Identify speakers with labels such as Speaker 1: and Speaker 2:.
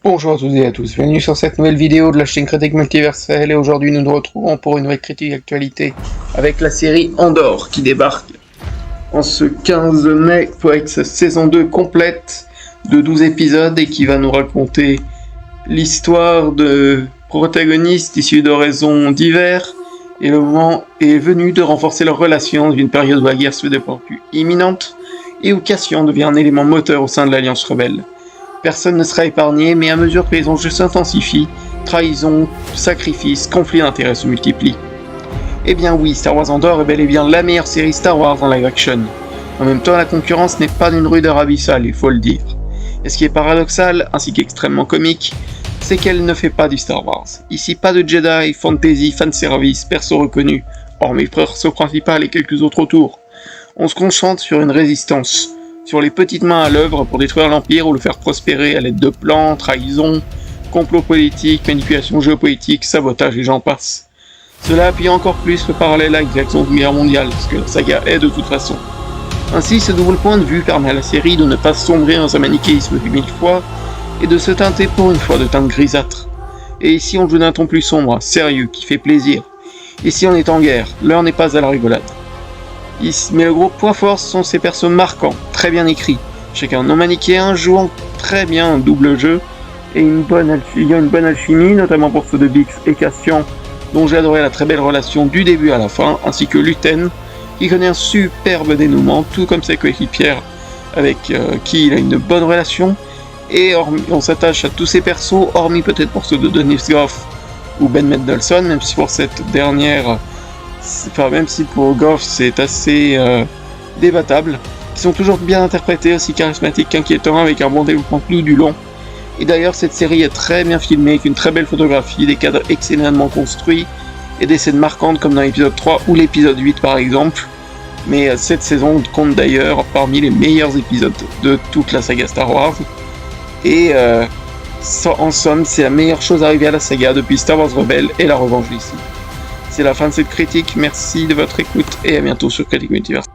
Speaker 1: Bonjour à toutes et à tous, bienvenue sur cette nouvelle vidéo de la chaîne Critique Multiverselle et aujourd'hui nous nous retrouvons pour une nouvelle critique d'actualité avec la série Andor qui débarque en ce 15 mai avec sa saison 2 complète de 12 épisodes et qui va nous raconter l'histoire de protagonistes issus d'horizons divers et le moment est venu de renforcer leurs relations dans une période où la guerre se fait de plus en plus imminente et où Cassian devient un élément moteur au sein de l'Alliance rebelle. Personne ne sera épargné, mais à mesure que les enjeux s'intensifient, trahison, sacrifices, conflits d'intérêts se multiplient. Eh bien oui, Star Wars Andor est bel et bien la meilleure série Star Wars en live action. En même temps, la concurrence n'est pas d'une rudeur abyssale, il faut le dire. Et ce qui est paradoxal, ainsi qu'extrêmement comique, c'est qu'elle ne fait pas du Star Wars. Ici, pas de Jedi, fantasy, fanservice, perso reconnu, hormis le perso principal et quelques autres autour. On se concentre sur une résistance, sur les petites mains à l'œuvre pour détruire l'Empire ou le faire prospérer à l'aide de plans, trahison, complots politiques, manipulation géopolitique, sabotage et j'en passe. Cela appuie encore plus le parallèle avec la Seconde Guerre mondiale, ce que la saga est de toute façon. Ainsi, ce double point de vue permet à la série de ne pas sombrer dans un manichéisme vu 1000 fois, et de se teinter pour une fois de teinte grisâtre. Et ici on joue d'un ton plus sombre, sérieux, qui fait plaisir. Ici on est en guerre, l'heure n'est pas à la rigolade. Mais le gros point fort sont ces persos marquants, très bien écrits, chacun non manichéen, jouant très bien un double jeu, et il y a une bonne alchimie, notamment pour ceux de Bix et Cassian, dont j'ai adoré la très belle relation du début à la fin, ainsi que Luten, qui connaît un superbe dénouement, tout comme ses coéquipières, avec qui il a une bonne relation, et on s'attache à tous ces persos, hormis peut-être pour ceux de Denis Goff ou Ben Mendelsohn, même si pour cette dernière... même si pour Goff c'est assez débattable, qui sont toujours bien interprétés, aussi charismatiques qu'inquiétants, avec un bon développement tout du long. Et d'ailleurs cette série est très bien filmée, avec une très belle photographie, des cadres excellemment construits, et des scènes marquantes comme dans l'épisode 3 ou l'épisode 8 par exemple. Mais cette saison compte d'ailleurs parmi les meilleurs épisodes de toute la saga Star Wars. Et en somme, c'est la meilleure chose arrivée à la saga depuis Star Wars Rebelle et la revanche d'ici. C'est la fin de cette critique, merci de votre écoute et à bientôt sur Critique Multiverse.